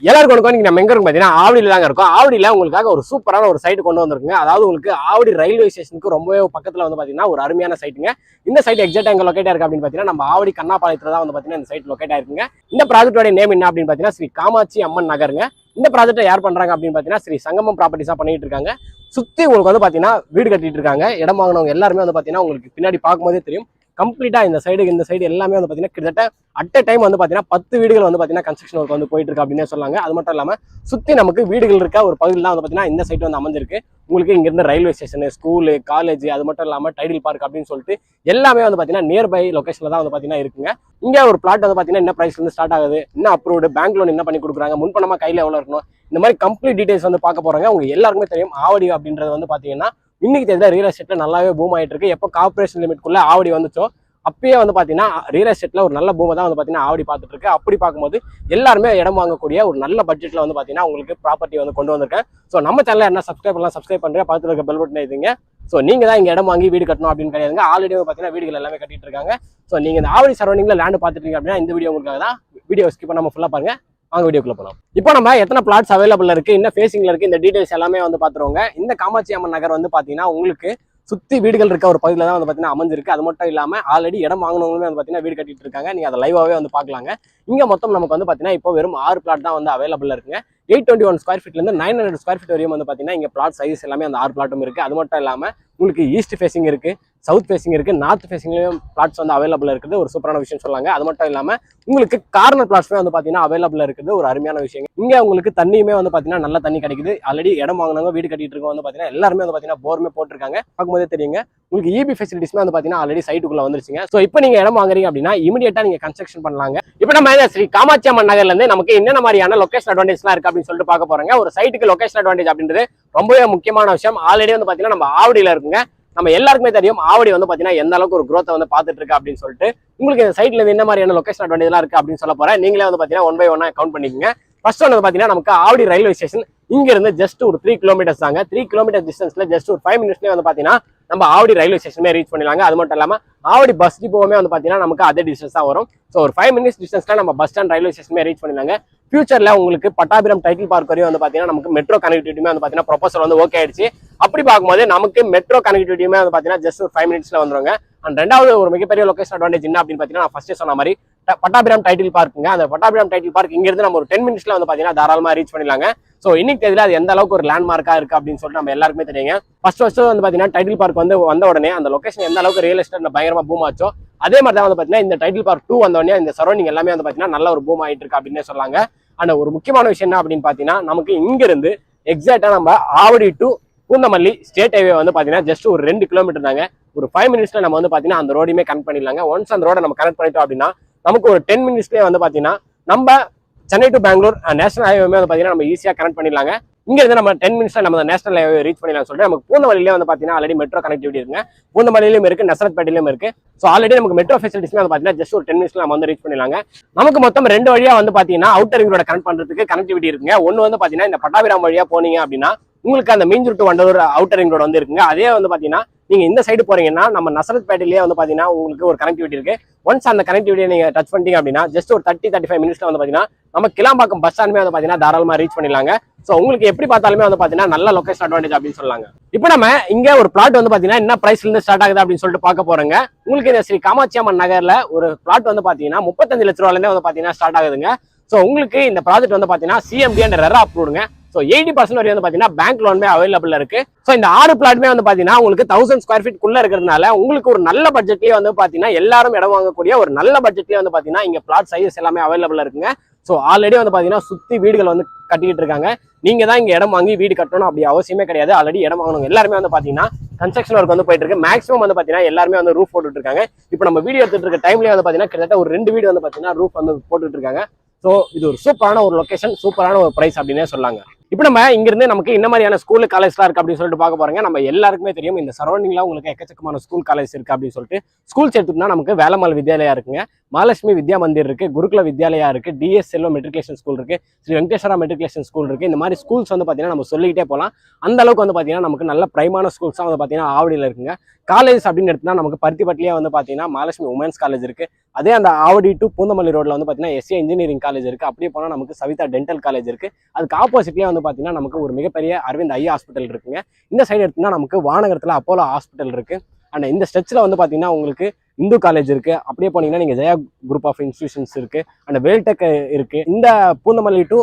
எல்லாருக்கும் வணக்கம். நம்ம எங்க இருக்கும் பாத்தீங்கன்னா ஆவடியில தாங்க இருக்கும். ஆவடியில உங்களுக்காக ஒரு சூப்பரான ஒரு சைட் கொண்டு வந்திருக்குங்க. அதாவது உங்களுக்கு ஆவடி ரயில்வே ஸ்டேஷனுக்கு ரொம்பவே பக்கத்துல வந்து பாத்தீங்கன்னா ஒரு அருமையான சைட்டுங்க. இந்த சைட் எக்ஸாக்டா எங்க லொகேட் இருக்கு அப்படின்னு பாத்தீங்கன்னா நம்ம ஆவடி கண்ணாபாளையத்துல தான் வந்து பாத்தீங்கன்னா இந்த சைட் லொகேட் ஆயிருக்குங்க. இந்த ப்ராஜெக்டோட நேம் என்ன அப்படின்னு பாத்தீங்கன்னா ஸ்ரீ காமாட்சி அம்மன் நகருங்க. இந்த ப்ராஜெக்ட்டை யார் பண்றாங்க அப்படின்னு பாத்தீங்கன்னா ஸ்ரீ சங்கமம் ப்ராப்பர்ட்டிஸா பண்ணிட்டு இருக்காங்க. சுத்தி உங்களுக்கு வந்து பாத்தீங்கன்னா வீடு கட்டிட்டு இருக்காங்க. இடம் வாங்கினவங்க எல்லாருமே வந்து பாத்தீங்கன்னா உங்களுக்கு பின்னாடி பார்க்கும்போதே தெரியும். கம்ப்ளீட்டா இந்த சைடு எல்லாமே வந்து பாத்தீங்கன்னா கிட்டத்தட்ட அட் அ டைம் வந்து பாத்தீங்கன்னா 10 வீடுகள் வந்து பாத்தீங்கன்னா கன்ஸ்ட்ரக்ஷன் ஒர்க் வந்து போயிட்டு இருக்கு அப்படின்னு சொல்லாங்க. அது மட்டும் இல்லாம சுத்தி நமக்கு வீடுகள் இருக்க ஒரு பகுதியில் தான் வந்து பாத்தீங்கன்னா இந்த சைட் வந்து அமைஞ்சிருக்கு. உங்களுக்கு இங்க இருந்து ரயில்வே ஸ்டேஷன், ஸ்கூலு, காலேஜ், அது மட்டும் இல்லாம டைடில் பார்க் அப்படின்னு சொல்லிட்டு எல்லாமே வந்து பாத்தீங்கன்னா நியர்பை லொகேஷன்ல தான் வந்து பாத்தீங்கன்னா இருக்குங்க. இங்க ஒரு பிளாட் வந்து பாத்தீங்கன்னா என்ன பிரைஸ்ல இருந்து ஸ்டார்ட் ஆகுது, என்ன அப்ரூவ்டு, பேங்க் லோன் என்ன பண்ணி கொடுக்குறாங்க, முன்பணமா கையில எவ்வளவு இருக்கணும், இந்த மாதிரி கம்ப்ளீட் டீடைல்ஸ் வந்து பார்க்க போறாங்க. உங்க எல்லாருக்குமே தெரியும் ஆவடி அப்படின்றது வந்து பாத்தீங்கன்னா இன்னைக்கு தெரிஞ்ச ரியல் எஸ்டேட்ல நல்லாவே பூம் ஆயிட்டு இருக்கு. எப்போ கார்பரேஷன் லிமிட்குள்ள ஆவடி வந்துச்சோ அப்பயே வந்து பாத்தீங்கன்னா ரியல் எஸ்டேட்ல ஒரு நல்ல பூமை தான் வந்து பாத்தீங்கன்னா ஆவடி பார்த்துட்டு இருக்கு. அப்படி பார்க்கும்போது எல்லாருமே இடம் வாங்கக்கூடிய ஒரு நல்ல பட்ஜெட்ல வந்து பாத்தீங்கன்னா உங்களுக்கு ப்ராப்பர்ட்டி வந்து கொண்டு வந்திருக்கேன். ஸோ நம்ம சேனல் என்ன சப்ஸ்கிரைப் பண்றேன், பக்கத்துல இருக்க பெல் பட்டன் எழுதிங்க. ஸோ நீங்க தான் இங்க இடம் வாங்கி வீடு கட்டணும் அப்படின்னு கிடையாதுங்க. ஆல்ரெடி பாத்தீங்கன்னா வீடுகள் எல்லாமே கட்டிட்டு இருக்காங்க. ஸோ நீங்க இந்த ஆவடி சரௌண்டிங்ல லேண்ட் பார்த்துட்டீங்க அப்படின்னா இந்த வீடியோ உங்களுக்காக தான். வீடியோ ஸ்கிப் பண்ணாம ஃபுல்லா பாருங்க. வாங்க வீடியோக்குள்ள போகலாம். இப்போ நம்ம எத்தனை பிளாட்ஸ் அவைலபிள் இருக்கு, என்ன ஃபேசிங்ல இருக்கு, இந்த டீடைல்ஸ் எல்லாமே வந்து பாத்துருவோங்க. இந்த காமாட்சி அம்மன் நகர் வந்து பாத்தீங்கன்னா உங்களுக்கு சுத்தி வீடுகள் இருக்க ஒரு பகுதியில தான் வந்து பாத்தீங்கன்னா அமைஞ்சிருக்கு. அது மட்டும் இல்லாம ஆல்ரெடி இடம் வாங்கினவங்களுமே வந்து பாத்தீங்கன்னா வீடு கட்டிட்டு இருக்காங்க. நீங்க அதை லைவாவே வந்து பாக்கலாங்க. இங்க மொத்தம் நமக்கு வந்து பாத்தீங்கன்னா இப்போ வெறும் 6 பிளாட் தான் வந்து அவைலபிள் இருக்குங்க. 821 ஸ்கொயர் ஃபீட்ல இருந்து 900 ஸ்கொயர் ஃபீட் வரையும் வந்து பாத்தீங்கன்னா இங்க பிளாட் சைஸ் எல்லாமே அந்த 6 பிளாட்டும் இருக்கு. அது மட்டும் இல்லாம உங்களுக்கு ஈஸ்ட் ஃபேசிங் இருக்கு, சவுத் ஃபேசிங் இருக்கு, நார்த் ஃபேசிங்லயும் பிளாட்ஸ் வந்து அவைலபிள் இருக்குது. ஒரு சூப்பரான விஷயம் சொல்லாங்க. அது மட்டும் இல்லாம உங்களுக்கு கார்னர் பிளாட்ஸுமே வந்து பாத்தீங்கன்னா அவைலபிள் இருக்குது. ஒரு அருமையான விஷயம். இங்க உங்களுக்கு தண்ணியுமே வந்து பாத்தீங்கன்னா நல்ல தண்ணி கிடைக்குது. ஆல்ரெடி இடம் வாங்கினவங்க வீடு கட்டிட்டு இருக்கவங்க வந்து பாத்தீங்கன்னா எல்லாருமே வந்து பாத்தீங்கன்னா போர்மே போட்டிருக்காங்க. பார்க்கும்போதே தெரியுங்க. உங்களுக்கு இபி ஃபெசிலிட்டிஸ்மே வந்து பாத்தீங்கன்னா ஆல்ரெடி சைட்டுக்குள்ள வந்துருச்சுங்க. ஸோ இப்போ நீங்க இடம் வாங்குறீங்க அப்படின்னா இமீடியட்டா நீங்க கன்ஸ்ட்ரக்ஷன் பண்ணலாங்க. இப்போ நம்ம ஸ்ரீ காமாட்சி அம்மன் நகர்ல இருந்து நமக்கு என்னென்ன மாதிரியான லொகேஷன் அட்வான்டேஜ்லாம் இருக்கு அப்படின்னு சொல்லிட்டு பார்க்க போறோங்க. ஒரு சைட்டுக்கு லொகேஷன் அட்வான்டேஜ் அப்படின்றது ரொம்பவே முக்கியமான விஷயம். ஆல்ரெடி வந்து பாத்தீங்கன்னா நம்ம ஆவடியில இருக்குங்க. நம்ம எல்லாருக்குமே தெரியும் ஆவடி வந்து பாத்தீங்கன்னா எந்த அளவுக்கு ஒரு growth வந்து பாத்துட்டு இருக்கு அப்படின்னு சொல்லிட்டு. உங்களுக்கு இந்த சைட்ல இருந்து என்ன மாதிரியான லொகேஷன் அட்வான்டேஜ்லாம் இருக்கு அப்படின்னு சொல்ல போறேன். நீங்களே வந்து பாத்தீங்கன்னா 1 by 1 கவுண்ட் பண்ணிக்கோங்க. ஃபர்ஸ்ட் வந்து பாத்தீங்கன்னா நமக்கு ஆவடி ரயில்வே ஸ்டேஷன் இங்க இருந்து ஜஸ்ட் ஒரு 3 கிலோமீட்டர்ஸ் தாங்க. 3 கிலோமீட்டர் டிஸ்டன்ஸ்ல ஜஸ்ட் ஒரு 5 மினிட்ஸ்லயே வந்து பாத்தீங்கன்னா நம்ம ஆவடி ரயில்வே ஸ்டேஷனே ரீச் பண்ணிடலாங்க. அது மட்டும் இல்லாம ஆவடி பஸ் டிப்போவுமே வந்து பாத்தீங்கன்னா நமக்கு அதே டிஸ்டன்ஸ் தான் வரும். ஸோ ஒரு 5 மினிட்ஸ் டிஸ்டன்ஸ்ல நம்ம பஸ் ஸ்டாண்ட் ரயில்வே ஸ்டேஷனே ரீச் பண்ணிடலாங்க. ஃபியூச்சர்ல உங்களுக்கு பட்டாபிரம் டைட்டில் பார்க் வரையும் வந்து பாத்தீங்கன்னா நமக்கு மெட்ரோ கனெக்டிவிட்டியுமே வந்து பாத்தீங்கன்னா ப்ரொபோசல் வந்து ஓகே ஆயிடுச்சு. அப்படி பார்க்கும்போது நமக்கு மெட்ரோ கனெக்டிவிட்டியுமே வந்து பாத்தீங்கன்னா ஜஸ்ட் ஒரு 5 மினிட்ஸ்ல வந்துருங்க. அண்ட் ரெண்டாவது ஒரு மிகப்பெரிய லொகேஷன் அட்வான்டேஜ் என்ன அப்படின்னு பாத்தீங்கன்னா நான் ஃபர்ஸ்டே சொன்ன மாதிரி பட்டாபிராம் டைட்டில் பார்க்குங்க. அந்த பட்டாபிராம் டைட்டில் பார்க் இங்க இருந்து நம்ம ஒரு 10 மினிட்ஸ்ல வந்து பாத்தீங்கன்னா தாராளமா ரீச் பண்ணிடலாங்க. ஸோ இன்னைக்கு தெரியல அது எந்த அளவுக்கு ஒரு லேண்ட்மார்க்கா இருக்கு அப்படின்னு சொல்லிட்டு நம்ம எல்லாருக்குமே தெரியுங்க. ஃபர்ஸ்ட் வந்து பாத்தீங்கன்னா டைட்டில் பார்க் வந்த உடனே அந்த லொகேஷன் எந்த அளவுக்கு ரியல் எஸ்டேட் பயங்கரமா பூம் ஆச்சோ அதே மாதிரி தான் வந்து பாத்தீங்கன்னா இந்த டைட்டில் பார்க் 2 வந்த உடனே இந்த சரௌண்டிங் எல்லாமே வந்து பாத்தீங்கன்னா நல்ல ஒரு பூம் ஆயிட்டு இருக்கு அப்படின்னு சொல்லாங்க. ஆனா ஒரு முக்கியமான விஷயம் என்ன அப்படின்னு பாத்தீங்கன்னா நமக்கு இங்க இருந்து எக்ஸாக்டா நம்ம Avadi to Poonamallee state highway வந்து பாத்தீங்கன்னா ஜஸ்ட் ஒரு 2 கிலோமீட்டர் தாங்க. ஒரு 5 மினிட்ஸ்ல நம்ம வந்து பாத்தீங்கன்னா அந்த ரோடையுமே கனெக்ட் பண்ணிடலாங்க. ஒன்ஸ் அந்த ரோட நம்ம கனெக்ட் பண்ணிட்டோம் அப்படின்னா நமக்கு ஒரு 10 மினிட்ஸ்லேயே வந்து பாத்தீங்கன்னா நம்ம Chennai to Bangalore national highway வந்து பாத்தீங்கன்னா நம்ம ஈஸியா கனெக்ட் பண்ணிடலாங்க. இங்க இருந்து நம்ம 10 மினிட்ஸ்ல நம்ம நேஷனல் ஹைவே ரீச் பண்ணிடலாம் சொல்லிட்டு நமக்கு பூந்தமல்லியிலே வந்து பாத்தீங்கன்னா ஆல்ரெடி மெட்ரோ கனெக்டிவிட்டி இருக்குங்க. பூந்தமல்லியிலும் இருக்கு, நசரத்பேட்டையிலும் இருக்கு. ஸோ ஆல்ரெடி நமக்கு மெட்ரோ ஃபெசிலிட்டிஸ்மே வந்து பாத்தீங்கன்னா ஜஸ்ட் ஒரு 10 மினிட்ஸ்ல நம்ம வந்து ரீச் பண்ணிடலாங்க. நமக்கு மொத்தம் 2 வழியா வந்து பாத்தீங்கன்னா அவுட்டர் ரிங் ரோட கனெக்ட் பண்றதுக்கு கனெக்டிவிட்டி இருக்குங்க. ஒன்னு வந்து பாத்தீங்கன்னா இந்த பட்டாபிராம் வழியா போனீங்க அப்படின்னா உங்களுக்கு அந்த Minjur to Vandalur outer ring road வந்து இருக்குங்க. அதே வந்து பாத்தீங்கன்னா நீங்க இந்த சைடு போறீங்கன்னா நம்ம நசரத்பேட்டையிலேயே வந்து பாத்தீங்கன்னா உங்களுக்கு ஒரு கனெக்டிவிட்டி இருக்கு. ஒன்ஸ் அந்த கனெக்டிவிட்டியை நீங்க டச் பண்ணிட்டீங்க அப்படின்னா ஜஸ்ட் ஒரு 30-35 மினிட்ஸ்ல வந்து பாத்தீங்கன்னா நம்ம கிளாம்பாக்கம் பஸ் ஸ்டாண்டுமே வந்து பாத்தீங்கன்னா தாராளமா ரீச் பண்ணிடலாங்க. ஸோ உங்களுக்கு எப்படி பார்த்தாலுமே வந்து பாத்தீங்கன்னா நல்ல லொகேஷன் அட்வான்டேஜ் அப்படின்னு சொல்லாங்க. இப்போ நம்ம இங்க ஒரு பிளாட் வந்து பாத்தீங்கன்னா என்ன பிரைஸ்ல இருந்து ஸ்டார்ட் ஆகுது அப்படின்னு சொல்லிட்டு பார்க்க போறோங்க. உங்களுக்கு இந்த ஸ்ரீ காமாட்சி அம்மன் நகர்ல ஒரு பிளாட் வந்து பாத்தீங்கன்னா 35 லட்ச ரூபாயில இருந்தே வந்து பாத்தீங்கன்னா ஸ்டார்ட் ஆகுதுங்க. ஸோ உங்களுக்கு இந்த ப்ராஜெக்ட் வந்து பாத்தீங்கன்னா சிஎம்டி அண்ட் ரெரா அப்ரூவ்டுங்க. ஸோ 80% வரையும் வந்து பாத்தீங்கன்னா பேங்க் லோன்மே அவைலபிள் இருக்கு. ஸோ இந்த 6 பிளாட்மே வந்து பாத்தீங்கன்னா உங்களுக்கு 1000 ஸ்கொயர் ஃபீட் குள்ள இருக்கிறதுனால உங்களுக்கு ஒரு நல்ல பட்ஜெட்லயே வந்து பாத்தீங்கன்னா எல்லாரும் இடம் வாங்கக்கூடிய ஒரு நல்ல பட்ஜெட்லயே வந்து பாத்தீங்கன்னா இங்க பிளாட் சைஸ் எல்லாமே அவைலபிள் இருக்குங்க. ஸோ ஆல்ரெடி வந்து பாத்தீங்கன்னா சுத்தி வீடுகள் வந்து கட்டிக்கிட்டு இருக்காங்க. நீங்க தான் இங்க இடம் வாங்கி வீடு கட்டணும் அப்படி அவசியமே கிடையாது. ஆல்ரெடி இடம் வாங்கணும் எல்லாருமே வந்து பாத்தீங்கன்னா கன்ஸ்ட்ரக்ஷன் ஒர்க் வந்து போயிட்டு இருக்கு. மேக்ஸிமம் வந்து பாத்தீங்கன்னா எல்லாருமே வந்து ரூஃப் போட்டுட்டு இருக்காங்க. இப்போ நம்ம வீடியோ எடுத்துட்டு இருக்க டைம்லயே வந்து பாத்தீங்கன்னா கிட்டத்தட்ட ஒரு 2 வீடு வந்து பாத்தீங்கன்னா ரூஃப் வந்து போட்டுட்டு இருக்காங்க. ஸோ இது ஒரு சூப்பரான ஒரு லொகேஷன், சூப்பரான ஒரு பிரைஸ் அப்படின்னே சொல்லாங்க. இப்போ நம்ம இங்க இருந்து நமக்கு என்ன மாதிரியான ஸ்கூல் காலேஜ்லாம் இருக்கு அப்படின்னு சொல்லிட்டு பார்க்க போறோங்க. நம்ம எல்லாருக்குமே தெரியும் இந்த சரௌண்டிங்ல உங்களுக்கு எக்கச்சக்கமான ஸ்கூல் காலேஜ் இருக்கு அப்படின்னு சொல்லிட்டு. ஸ்கூல்ஸ் எடுத்துக்கிட்டா நமக்கு வேலம்மாள் வித்யாலயா இருக்குங்க, மகாலட்சுமி வித்யா மந்திர் இருக்கு, குருகுல வித்யாலயா இருக்கு, டிஎஸ் செல்வம் மெட்ரிகுலேஷன் ஸ்கூல் இருக்கு, ஸ்ரீ வெங்கடேஸ்வரா மெட்ரிகுலேஷன் ஸ்கூல் இருக்கு. இந்த மாதிரி ஸ்கூல்ஸ் வந்து பாத்தீங்கன்னா நம்ம சொல்லிக்கிட்டே போகலாம். அந்த அளவுக்கு வந்து பாத்தீங்கன்னா நமக்கு நல்ல பிரைமான ஸ்கூல்ஸ் தான் வந்து பாத்தீங்கன்னா ஆவடியில் இருக்குங்க. காலேஜ் அப்படின்னு எடுத்தா நமக்கு பருத்திப்பட்டிலேயே வந்து பாத்தீங்கன்னா மகாலட்சுமி உமன்ஸ் காலேஜ் இருக்கு. அதே அந்த ஆவடி டு பூந்தமல்லி ரோட்ல வந்து பாத்தீங்கன்னா எஸ்ஏ இன்ஜினியரிங் காலேஜ் இருக்கு. அப்படியே போனா நமக்கு சவிதா டென்டல் காலேஜ் இருக்கு. அதுக்கு ஆப்போசிட்லேயே வந்து பாத்தீங்கன்னா நமக்கு ஒரு மிகப்பெரிய அரவிந்த் ஐ ஹாஸ்பிட்டல் இருக்குங்க. இந்த சைடு எடுத்தீங்கன்னா நமக்கு வானகரத்துல அப்போலோ ஹாஸ்பிட்டல் இருக்கு. அண்ட் இந்த ஸ்ட்ரெச்சில் வந்து பாத்தீங்கன்னா உங்களுக்கு இந்து காலேஜ் இருக்கு. அப்படியே போனீங்கன்னா நீங்க ஜெயா குரூப் ஆஃப் இன்ஸ்டிடியூஷன்ஸ் இருக்கு. அண்ட் வேல்டெக் இருக்கு. இந்த பூந்தமல்லி டு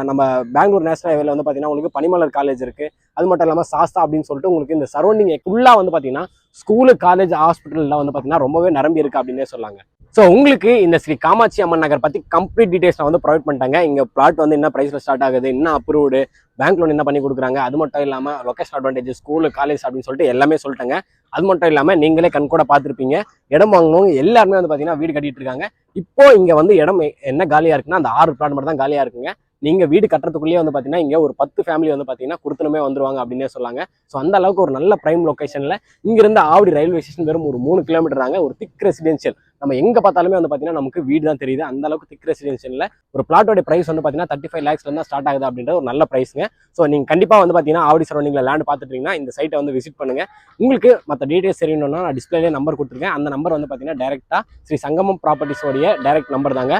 நம்ம பெங்களூர் நேஷனல் ஹைவேல வந்து பாத்தீங்கன்னா உங்களுக்கு பனிமலர் காலேஜ் இருக்கு. அது மட்டும் இல்லாமல் சாஸ்தா அப்படின்னு சொல்லிட்டு உங்களுக்கு இந்த சரௌண்டிங் ஃபுல்லாக வந்து பார்த்தீங்கன்னா ஸ்கூலு, காலேஜ், ஹாஸ்பிட்டலில் வந்து பார்த்தீங்கன்னா ரொம்பவே நிரம்பி இருக்கு அப்படின்னே சொல்லாங்க. ஸோ உங்களுக்கு இந்த ஸ்ரீ காமாட்சி அம்மன் நகர் பற்றி கம்ப்ளீட் டீடைல்ஸ் நான் வந்து ப்ரொவைட் பண்ணிட்டாங்க. இங்கே பிளாட் வந்து என்ன ப்ரைஸில் ஸ்டார்ட் ஆகுது, என்ன அப்ரூவ்டு, பேங்க் லோன் என்ன பண்ணி கொடுக்குறாங்க, அது மட்டும் இல்லாமல் லொகேஷன் அட்வான்டேஜ், ஸ்கூலு, காலேஜ் அப்படின்னு சொல்லிட்டு எல்லாமே சொல்லிட்டாங்க. அது மட்டும் இல்லாமல் நீங்களே கண் கூட பார்த்துருப்பீங்க, இடம் வாங்கணும் எல்லாருமே வந்து பார்த்தீங்கன்னா வீடு கட்டிட்டு இருக்காங்க. இப்போ இங்கே வந்து இடம் என்ன காலியாக இருக்குன்னா அந்த 6 பிளாட் மட்டும் தான் காலியாக இருக்குங்க. நீங்க வீடு கட்டுறதுக்குள்ளேயே வந்து பாத்தீங்கன்னா இங்க ஒரு 10 ஃபேமிலி வந்து பாத்தீங்கன்னா கொடுத்துனுமே வந்துருவாங்க அப்படின்னே சொல்லாங்க. ஸோ அந்த அளவுக்கு ஒரு நல்ல பிரைம் லொகேஷன்ல இங்க இருந்து ஆவடி ரயில்வே ஸ்டேஷன் வெறும் ஒரு 3 கிலோமீட்டர் ஒரு திக் ரெசிடென்ஷியல். நம்ம எங்க பார்த்தாலுமே வந்து பாத்தீங்கன்னா நமக்கு வீடு தான் தெரியுது. அந்த அளவுக்கு திக் ரெசிடென்ஷியல்ல ஒரு பிளாட்டோட பிரைஸ் வந்து பாத்தீங்கன்னா 35 lakhsல இருந்தா ஸ்டார்ட் ஆகுது அப்படின்ற ஒரு நல்ல பிரைஸ்ங்க. ஸோ நீங்க கண்டிப்பா வந்து பாத்தீங்கன்னா ஆவடி சரௌண்டிங்ல லேண்ட் பார்த்துட்டீங்கன்னா இந்த சைட்டை வந்து விசிட் பண்ணுங்க. உங்களுக்கு மற்ற டீடைல்ஸ் தெரியணும்னா நான் டிஸ்பிளேலே நம்பர் கொடுத்துருக்கேன். அந்த நம்பர் வந்து பாத்தீங்கன்னா டைரக்டா ஸ்ரீ சங்கமம் ப்ராப்பர்ட்டிஸோடைய டைரக்ட் நம்பர் தாங்க.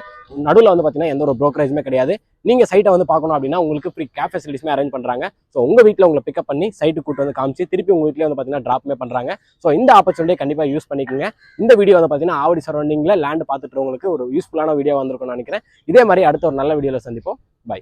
நடுவில் வந்து பாத்தீங்கன்னா எந்த ஒரு ப்ரோக்கரேஜுமே கிடையாது. நீங்க சைட்டை வந்து பார்க்கணும் அப்படின்னா உங்களுக்கு ஃப்ரீ கேப் ஃபெசிலிட்டிஸ்மே அரேஞ்ச் பண்றாங்க. ஸோ உங்க வீட்டில் உங்களை பிக்கப் பண்ணி சைட்டு கூட்டு வந்து காமிச்சு திருப்பி உங்க வீட்டிலே வந்து பாத்தீங்கன்னா ட்ராப்மே பண்றாங்க. ஸோ இந்த ஆப்பர்ச்சுனிட்டியை கண்டிப்பா யூஸ் பண்ணிக்கோங்க. இந்த வீடியோ வந்து பாத்தீங்கன்னா ஆவடி சரௌண்டிங்ல லேண்ட் பார்த்துட்டு உங்களுக்கு ஒரு யூஸ்ஃபுல்லான வீடியோ வந்திருக்கும்னு நினைக்கிறேன். இதே மாதிரி அடுத்த ஒரு நல்ல வீடியோல சந்திப்போம். பை.